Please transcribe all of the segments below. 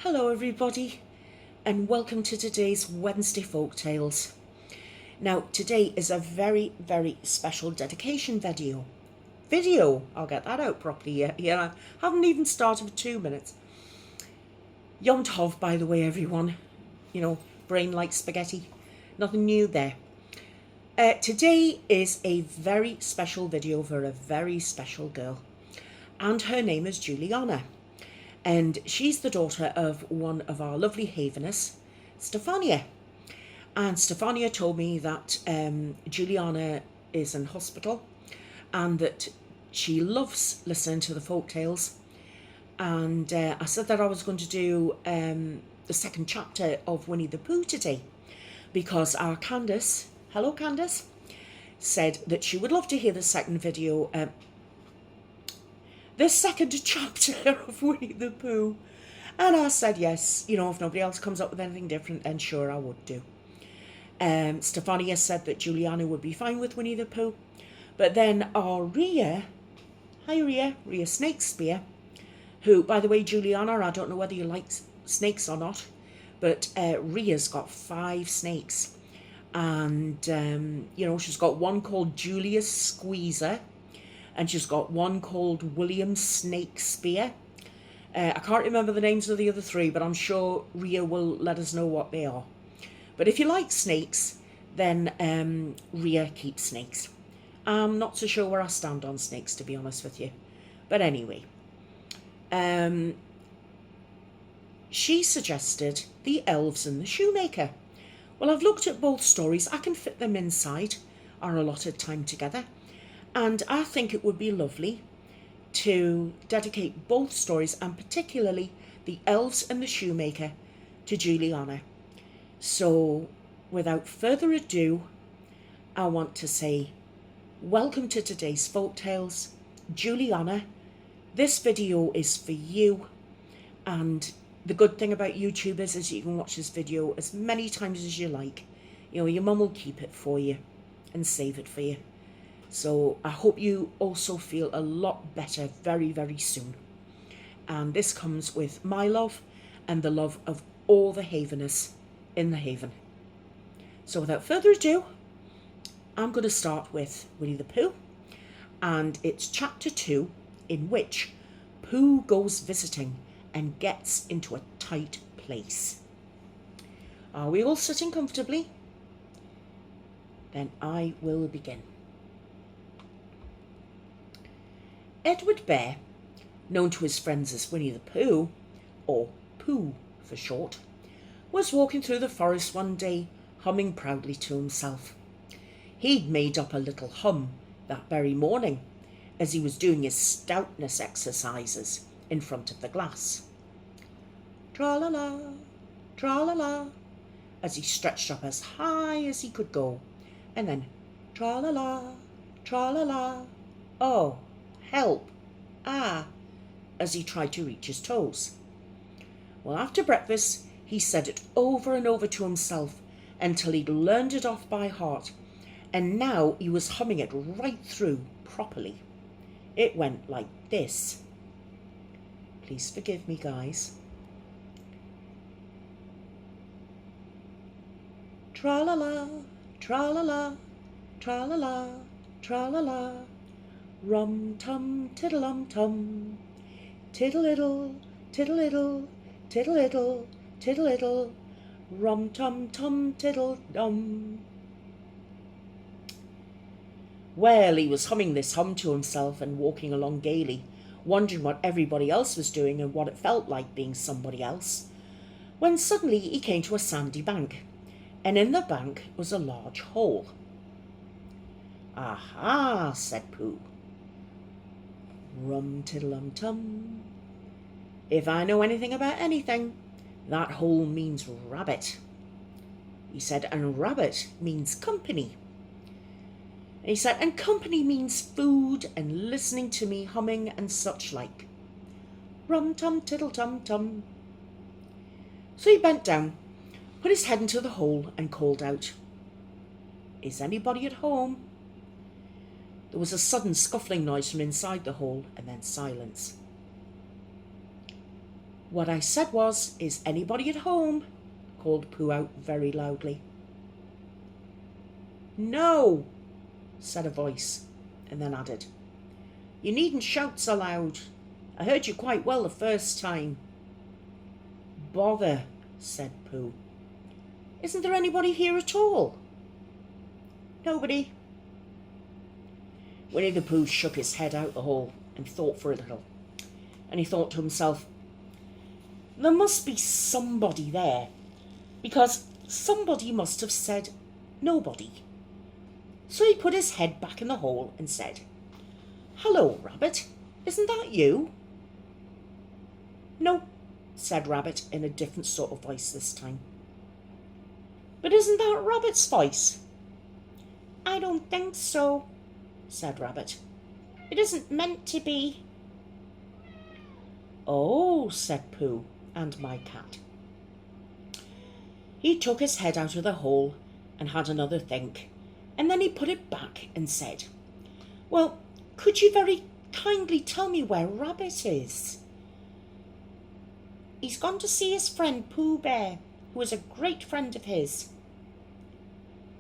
Hello everybody and welcome to today's Wednesday Folk Tales. Now today is a very special dedication video. I'll get that out properly yet. I haven't even started for 2 minutes. Yom Tov, by the way, everyone. Brain like spaghetti. Nothing new there. Today is a very special video for a very special girl. And her name is Giuliana. And she's the daughter of one of our lovely Havenists, Stephanyia. And Stephanyia told me that Giuliana is in hospital and that she loves listening to the folk tales. And I said that I was going to do the second chapter of Winnie the Pooh today because our Candice, hello Candice, said that she would love to hear the second video, the second chapter of Winnie the Pooh. And I said yes, if nobody else comes up with anything different, then sure I would do. Stephanyia said that Giuliana would be fine with Winnie the Pooh. But then our Rhea Snakespeare, who, by the way, Giuliana, I don't know whether you like snakes or not, but Rhea's got 5 snakes. And, she's got one called Julius Squeezer, and she's got one called William Snakespeare. I can't remember the names of the other 3, but I'm sure Rhea will let us know what they are. But if you like snakes, then Rhea keeps snakes. I'm not so sure where I stand on snakes, to be honest with you. But anyway, she suggested the Elves and the Shoemaker. Well, I've looked at both stories. I can fit them inside our allotted time together. And I think it would be lovely to dedicate both stories, and particularly the Elves and the Shoemaker, to Giuliana. So, without further ado, I want to say, welcome to today's Folk Tales. Giuliana, this video is for you. And the good thing about YouTube is you can watch this video as many times as you like. Your mum will keep it for you and save it for you. So I hope you also feel a lot better very soon. And this comes with my love and the love of all the Havenists in the Haven. So without further ado, I'm going to start with Winnie the Pooh. And it's chapter 2, in which Pooh goes visiting and gets into a tight place. Are we all sitting comfortably? Then I will begin. Edward Bear, known to his friends as Winnie the Pooh, or Pooh for short, was walking through the forest one day, humming proudly to himself. He'd made up a little hum that very morning as he was doing his stoutness exercises in front of the glass. Tra-la-la, tra-la-la, as he stretched up as high as he could go, and then tra-la-la, tra-la-la, oh, help, as he tried to reach his toes. Well, after breakfast, he said it over and over to himself until he'd learned it off by heart, and now he was humming it right through properly. It went like this. Please forgive me, guys. Tra-la-la, tra-la-la, tra-la-la, tra-la-la. Rum-tum, tiddle-um-tum, tiddle-iddle, tiddle-iddle, tiddle-iddle, tiddle-iddle, rum-tum-tum, tiddle-dum. Well, he was humming this hum to himself and walking along gaily, wondering what everybody else was doing and what it felt like being somebody else, when suddenly he came to a sandy bank, and in the bank was a large hole. Aha, said Pooh. Rum-tiddle-um-tum. If I know anything about anything, that hole means rabbit. He said, and rabbit means company. And he said, and company means food and listening to me humming and such like. Rum-tum-tiddle-tum-tum. So he bent down, put his head into the hole and called out, Is anybody at home? There was a sudden scuffling noise from inside the hole, and then silence. What I said was, is anybody at home? Called Pooh out very loudly. No, said a voice, and then added, you needn't shout so loud. I heard you quite well the first time. Bother, said Pooh. Isn't there anybody here at all? Nobody. Winnie the Pooh shook his head out the hole and thought for a little. And he thought to himself, there must be somebody there, because somebody must have said nobody. So he put his head back in the hole and said, hello, Rabbit, isn't that you? No, said Rabbit in a different sort of voice this time. But isn't that Rabbit's voice? I don't think so, said Rabbit. It isn't meant to be. Oh, said Pooh, and my cat. He took his head out of the hole and had another think, and then he put it back and said, well, could you very kindly tell me where Rabbit is? He's gone to see his friend Pooh Bear, who is a great friend of his.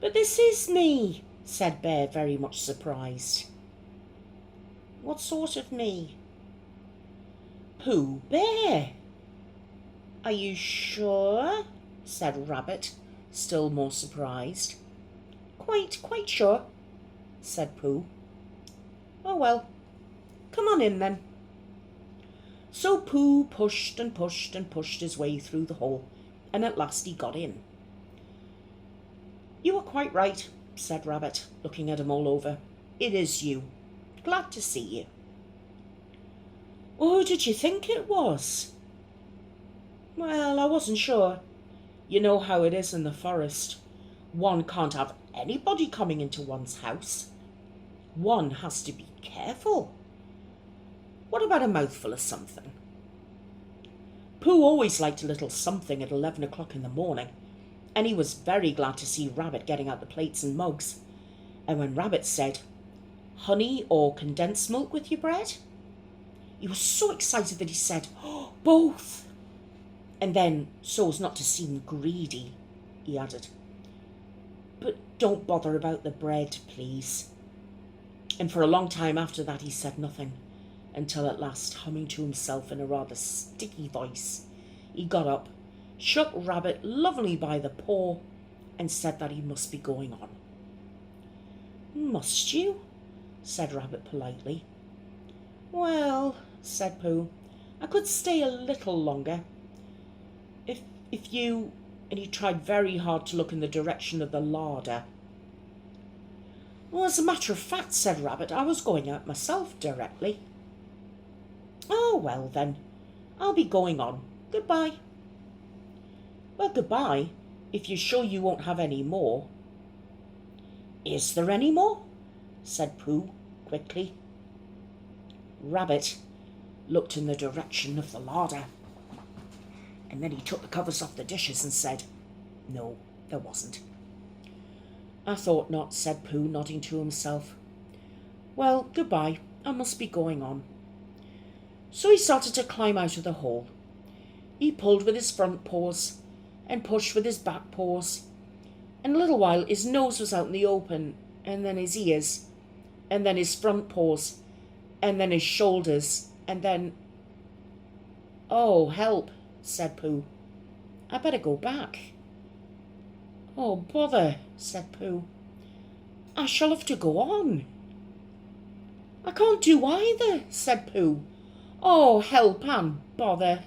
But this is me, said Bear, very much surprised. What sort of me? Pooh Bear. Are you sure? Said Rabbit, still more surprised. Quite sure, said Pooh. Oh well, come on in then. So Pooh pushed and pushed and pushed his way through the hole, and at last he got in. You are quite right, said Rabbit, looking at him all over. It is you. Glad to see you. Who did you think it was? Well, I wasn't sure. You know how it is in the forest. One can't have anybody coming into one's house. One has to be careful. What about a mouthful of something? Pooh always liked a little something at 11 o'clock in the morning, and he was very glad to see Rabbit getting out the plates and mugs. And when Rabbit said, honey or condensed milk with your bread? He was so excited that he said, oh, both. And then, so as not to seem greedy, he added, but don't bother about the bread, please. And for a long time after that he said nothing, until at last, humming to himself in a rather sticky voice, he got up, shook Rabbit lovingly by the paw, and said that he must be going on. Must you? Said Rabbit politely. Well, said Pooh, I could stay a little longer. If you... And he tried very hard to look in the direction of the larder. Well, as a matter of fact, said Rabbit, I was going out myself directly. Oh, well then, I'll be going on. Goodbye. Well, goodbye, if you're sure you won't have any more. Is there any more? Said Pooh quickly. Rabbit looked in the direction of the larder, and then he took the covers off the dishes and said, no, there wasn't. I thought not, said Pooh, nodding to himself. Well, goodbye, I must be going on. So he started to climb out of the hole. He pulled with his front paws and pushed with his back paws. In a little while his nose was out in the open, and then his ears, and then his front paws, and then his shoulders, and then... Oh, help, said Pooh. I better go back. Oh, bother, said Pooh. I shall have to go on. I can't do either, said Pooh. Oh, help and bother.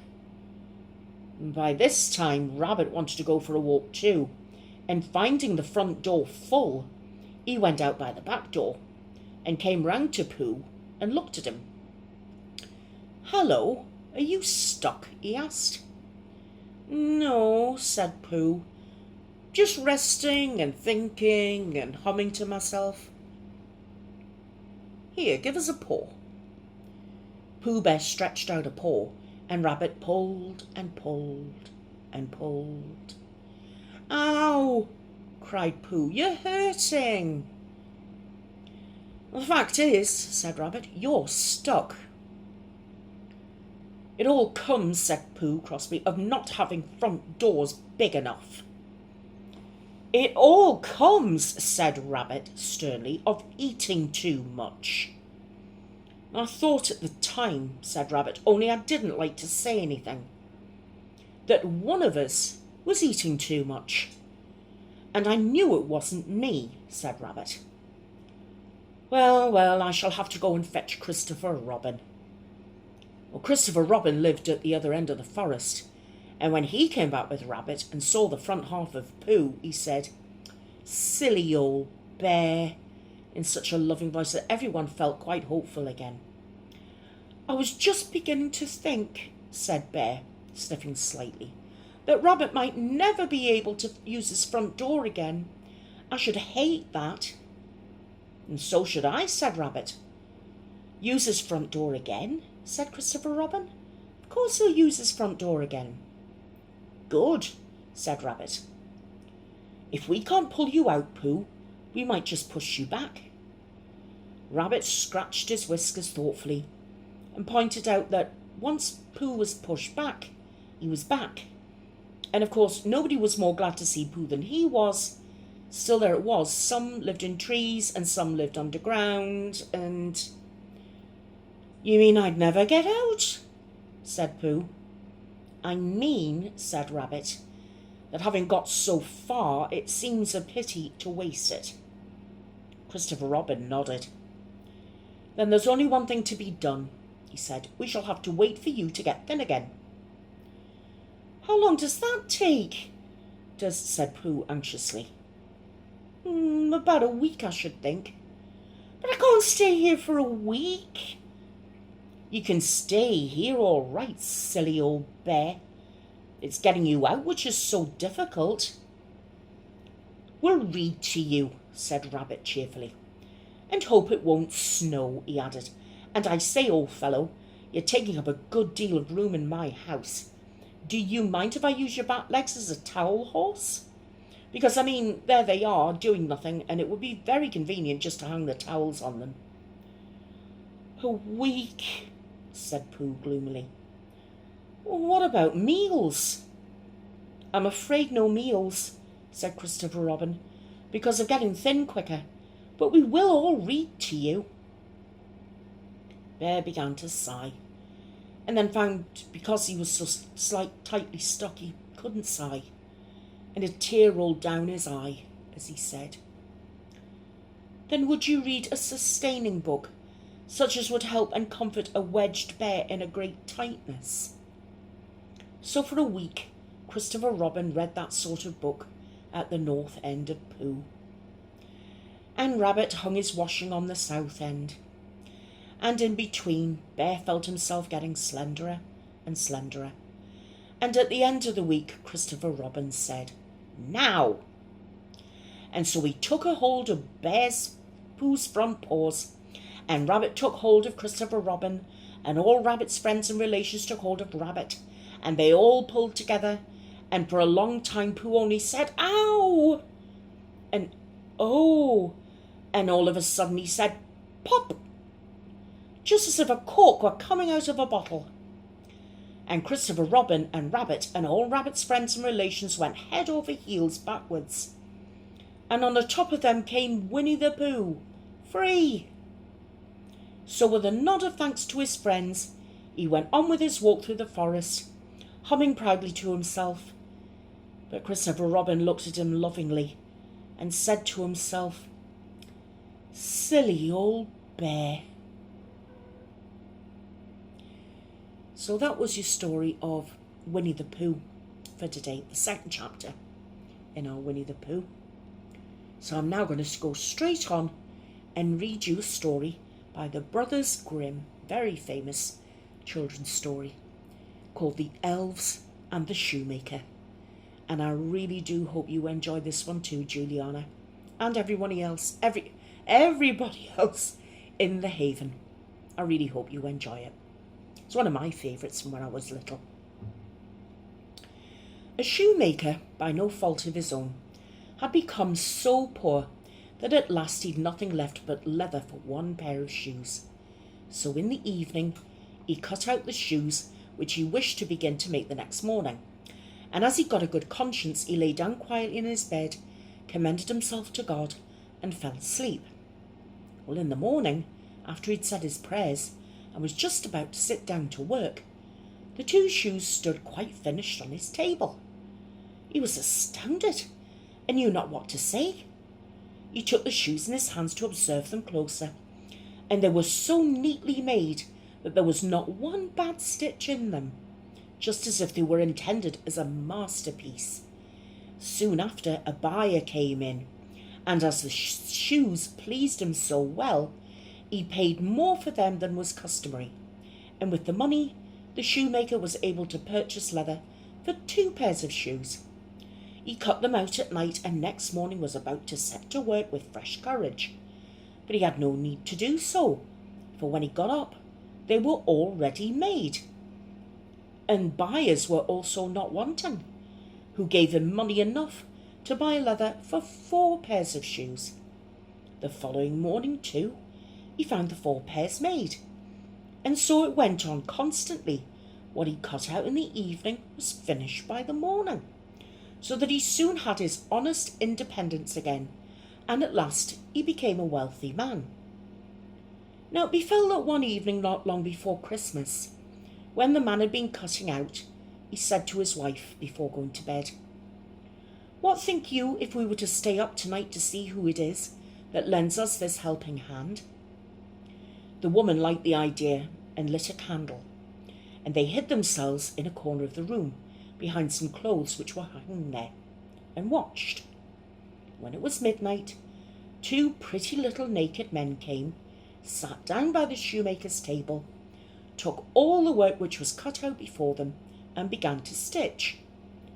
And by this time, Rabbit wanted to go for a walk too, and finding the front door full, he went out by the back door and came round to Pooh and looked at him. Hello, are you stuck? He asked. No, said Pooh, just resting and thinking and humming to myself. Here, give us a paw. Pooh Bear stretched out a paw, and Rabbit pulled and pulled and pulled. Ow! Cried Pooh, you're hurting. The fact is, said Rabbit, you're stuck. It all comes, said Pooh crossly, of not having front doors big enough. It all comes, said Rabbit sternly, of eating too much. I thought at the time, said Rabbit, only I didn't like to say anything, that one of us was eating too much. And I knew it wasn't me, said Rabbit. Well, well, I shall have to go and fetch Christopher Robin. Well, Christopher Robin lived at the other end of the forest, and when he came back with Rabbit and saw the front half of Pooh, he said, "Silly old bear," in such a loving voice that everyone felt quite hopeful again. "I was just beginning to think," said Bear, sniffing slightly, "that Rabbit might never be able to use his front door again. I should hate that." "And so should I," said Rabbit. "Use his front door again?" said Christopher Robin. "Of course he'll use his front door again." "Good," said Rabbit. "If we can't pull you out, Pooh, we might just push you back." Rabbit scratched his whiskers thoughtfully and pointed out that once Pooh was pushed back, he was back. And of course, nobody was more glad to see Pooh than he was. Still, there it was. Some lived in trees and some lived underground, and... "You mean I'd never get out?" said Pooh. "I mean," said Rabbit, "that having got so far, it seems a pity to waste it." Christopher Robin nodded. "Then there's only one thing to be done," he said. "We shall have to wait for you to get thin again." "How long does that take?" said Pooh anxiously. "About a week, I should think." "But I can't stay here for a week." "You can stay here all right, silly old bear. It's getting you out which is so difficult." "We'll read to you," said Rabbit cheerfully. "And hope it won't snow," he added. "And I say, old fellow, you're taking up a good deal of room in my house. Do you mind if I use your back legs as a towel horse? Because, I mean, there they are, doing nothing, and it would be very convenient just to hang the towels on them." "A week," said Pooh gloomily. "What about meals?" "I'm afraid no meals," said Christopher Robin, "because of getting thin quicker. But we will all read to you." Bear began to sigh, and then found because he was so tightly stuck he couldn't sigh, and a tear rolled down his eye as he said, "Then would you read a sustaining book, such as would help and comfort a wedged bear in a great tightness?" So for a week Christopher Robin read that sort of book at the north end of Pooh. And Rabbit hung his washing on the south end. And in between, Bear felt himself getting slenderer and slenderer. And at the end of the week, Christopher Robin said, "Now!" And so he took a hold of Pooh's front paws, and Rabbit took hold of Christopher Robin, and all Rabbit's friends and relations took hold of Rabbit, and they all pulled together, and for a long time Pooh only said, "Ow!" and "Oh!" and all of a sudden he said, "Pop!" just as if a cork were coming out of a bottle. And Christopher Robin and Rabbit and all Rabbit's friends and relations went head over heels backwards. And on the top of them came Winnie the Pooh, free. So with a nod of thanks to his friends, he went on with his walk through the forest, humming proudly to himself. But Christopher Robin looked at him lovingly and said to himself, "Silly old bear." So that was your story of Winnie the Pooh for today, the second chapter in our Winnie the Pooh. So I'm now going to go straight on and read you a story by the Brothers Grimm, very famous children's story, called The Elves and the Shoemaker. And I really do hope you enjoy this one too, Giuliana, and everybody else in the Haven. I really hope you enjoy it. It's one of my favourites from when I was little. A shoemaker, by no fault of his own, had become so poor that at last he'd nothing left but leather for one pair of shoes. So in the evening he cut out the shoes which he wished to begin to make the next morning. And as he got a good conscience, he lay down quietly in his bed, commended himself to God, and fell asleep. Well, in the morning, after he'd said his prayers and was just about to sit down to work, the two shoes stood quite finished on his table. He was astounded and knew not what to say. He took the shoes in his hands to observe them closer, and they were so neatly made that there was not one bad stitch in them, just as if they were intended as a masterpiece. Soon after, a buyer came in, and as the shoes pleased him so well, he paid more for them than was customary, and with the money, the shoemaker was able to purchase leather for 2 pairs of shoes. He cut them out at night, and next morning was about to set to work with fresh courage. But he had no need to do so, for when he got up, they were already made. And buyers were also not wanting, who gave him money enough to buy leather for 4 pairs of shoes. The following morning, too, he found the 4 pairs made, and so it went on constantly. What he cut out in the evening was finished by the morning, so that he soon had his honest independence again, and at last he became a wealthy man. Now it befell that one evening not long before Christmas, when the man had been cutting out, he said to his wife before going to bed, "What think you if we were to stay up tonight to see who it is that lends us this helping hand?" The woman liked the idea and lit a candle, and they hid themselves in a corner of the room behind some clothes which were hanging there, and watched. When it was midnight, 2 pretty little naked men came, sat down by the shoemaker's table, took all the work which was cut out before them, and began to stitch,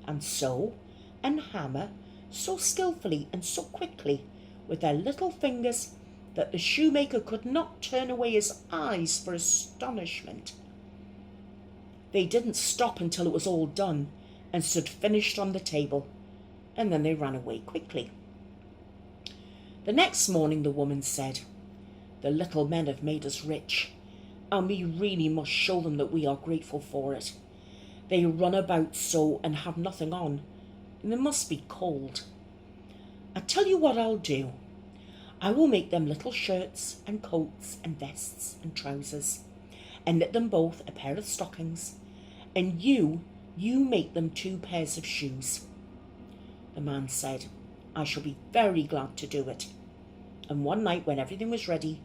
and sew, and hammer so skillfully and so quickly with their little fingers that the shoemaker could not turn away his eyes for astonishment. They didn't stop until it was all done and stood finished on the table, and then they ran away quickly. The next morning the woman said, "The little men have made us rich, and we really must show them that we are grateful for it. They run about so and have nothing on, and they must be cold. I tell you what I'll do. I will make them little shirts and coats and vests and trousers, and knit them both a pair of stockings, and you make them 2 pairs of shoes." The man said, "I shall be very glad to do it." And one night when everything was ready,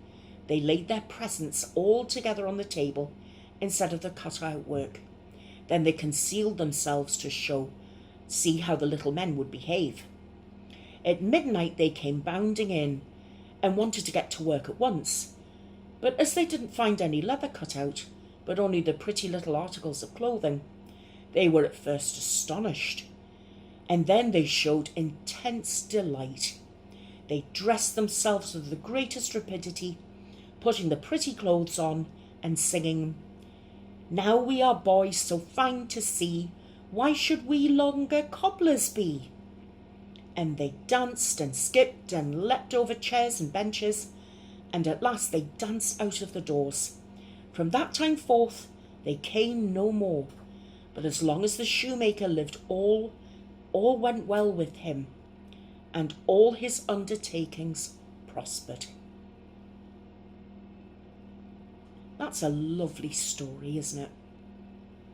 they laid their presents all together on the table instead of the cut-out work. Then they concealed themselves to see how the little men would behave. At midnight they came bounding in and wanted to get to work at once, but as they didn't find any leather cut out, but only the pretty little articles of clothing, they were at first astonished, and then they showed intense delight. They dressed themselves with the greatest rapidity, putting the pretty clothes on and singing, "Now we are boys so fine to see, why should we longer cobblers be?" And they danced and skipped and leapt over chairs and benches, and at last they danced out of the doors. From that time forth they came no more, but as long as the shoemaker lived all went well with him, and all his undertakings prospered. That's a lovely story, isn't it?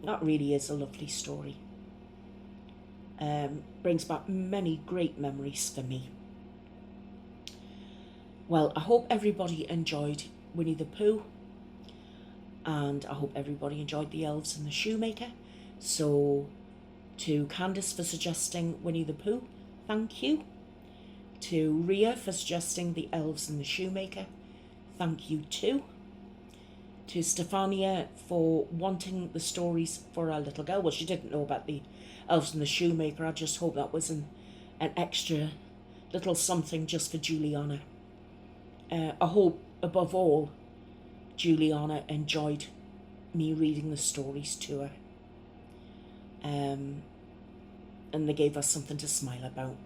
That really is a lovely story. Brings back many great memories for me. Well, I hope everybody enjoyed Winnie the Pooh, and I hope everybody enjoyed the Elves and the Shoemaker. So to Candice for suggesting Winnie the Pooh, thank you. To Ria for suggesting the Elves and the Shoemaker, thank you too. To Stephanyia for wanting the stories for our little girl. Well, she didn't know about the Elves and the Shoemaker. I just hope that was an extra little something just for Giuliana. I hope, above all, Giuliana enjoyed me reading the stories to her. And they gave us something to smile about.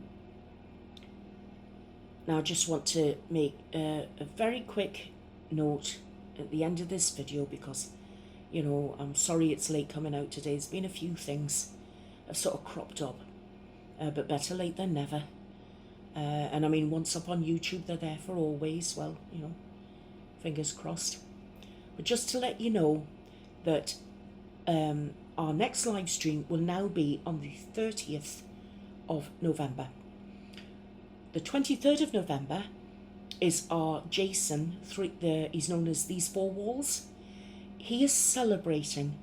Now, I just want to make a very quick note at the end of this video, because You know, I'm sorry it's late coming out today. There's been a few things have sort of cropped up, but better late than never. And I mean, once up on YouTube, they're there for always. Well, you know, fingers crossed. But just to let you know that our next live stream will now be on the 30th of November. The 23rd of November is our Jason, he's known as These Four Walls. He is celebrating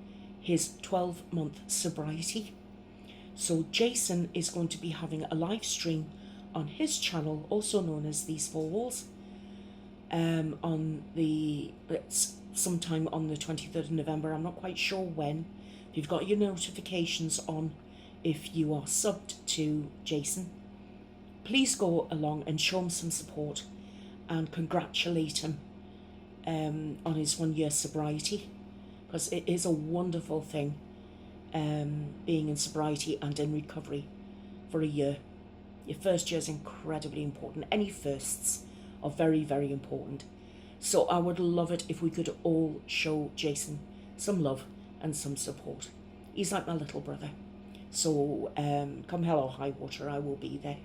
his 12-month sobriety. So Jason is going to be having a live stream on his channel, also known as These Four Walls, it's sometime on the 23rd of November. I'm not quite sure when. If you've got your notifications on, if you are subbed to Jason, please go along and show him some support and congratulate him on his 1 year sobriety, because it is a wonderful thing being in sobriety and in recovery for a year. Your first year is incredibly important. Any firsts are very, very important. So I would love it if we could all show Jason some love and some support. He's like my little brother. So come hell or high water, I will be there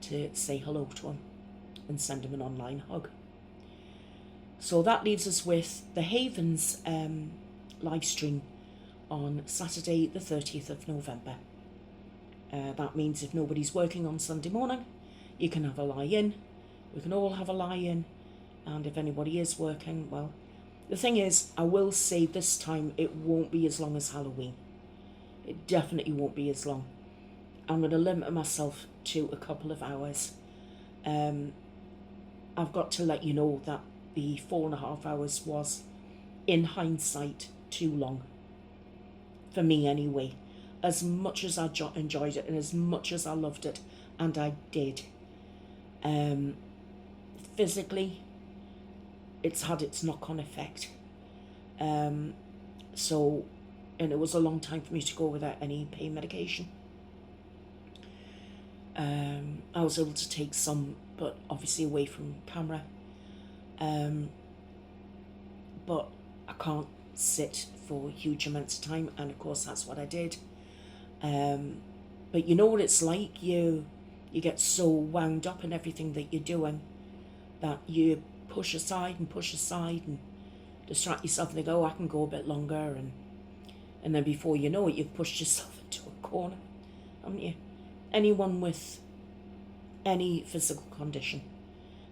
to say hello to him and send him an online hug. So that leaves us with the Havens live stream on Saturday the 30th of November. That means if nobody's working on Sunday morning, you can have a lie-in. We can all have a lie-in. And if anybody is working, well, the thing is, I will say this time it won't be as long as Halloween. It definitely won't be as long. I'm going to limit myself to a couple of hours. I've got to let you know that the 4.5 hours was, in hindsight, too long. For me anyway. As much as I enjoyed it and as much as I loved it, and I did. Physically, it's had its knock-on effect. And it was a long time for me to go without any pain medication. I was able to take some, but obviously away from camera. But I can't sit for huge amounts of time, and of course that's what I did. But you know what it's like, you get so wound up in everything that you're doing that you push aside and distract yourself and think, oh, I can go a bit longer, and then before you know it, you've pushed yourself into a corner, haven't you? Anyone with any physical condition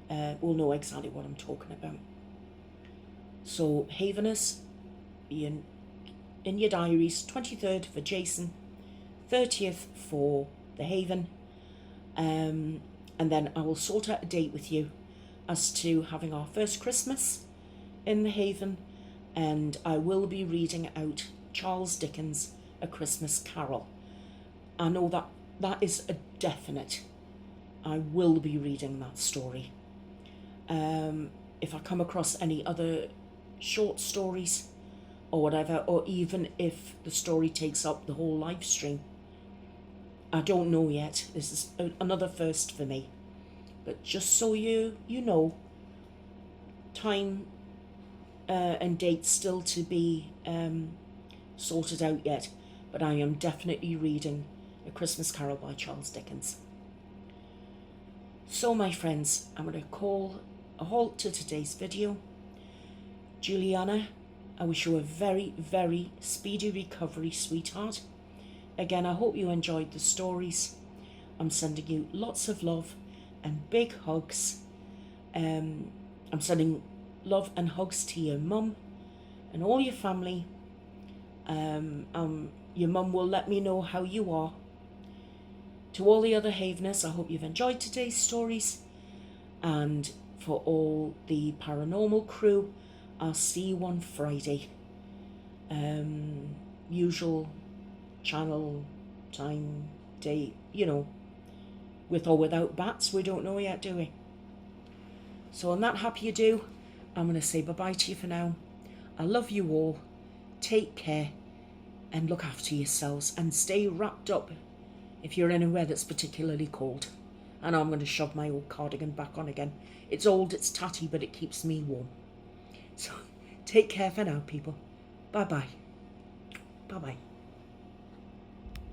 will know exactly what I'm talking about. So Haveners, be in your diaries, 23rd for Jason, 30th for the Haven, and then I will sort out a date with you as to having our first Christmas in the Haven, and I will be reading out Charles Dickens' A Christmas Carol. I know that is a definite. I will be reading that story. If I come across any other short stories or whatever, or even if the story takes up the whole live stream, I don't know yet. This is another first for me. But just so you know, time and dates still to be sorted out yet, but I am definitely reading A Christmas Carol by Charles Dickens. So my friends, I'm going to call a halt to today's video. Giuliana, I wish you a very, very speedy recovery, sweetheart. Again, I hope you enjoyed the stories. I'm sending you lots of love and big hugs. I'm sending love and hugs to your mum and all your family. Your mum will let me know how you are. To all the other Haveners, I hope you've enjoyed today's stories. And for all the paranormal crew, I'll see you on Friday. Usual channel, time, date, you know. With or without bats, we don't know yet, do we? So on that happy you do, I'm going to say bye-bye to you for now. I love you all. Take care and look after yourselves and stay wrapped up if you're anywhere that's particularly cold. And I'm going to shove my old cardigan back on again. It's old, it's tatty, but it keeps me warm. So take care for now, people. Bye-bye. Bye-bye.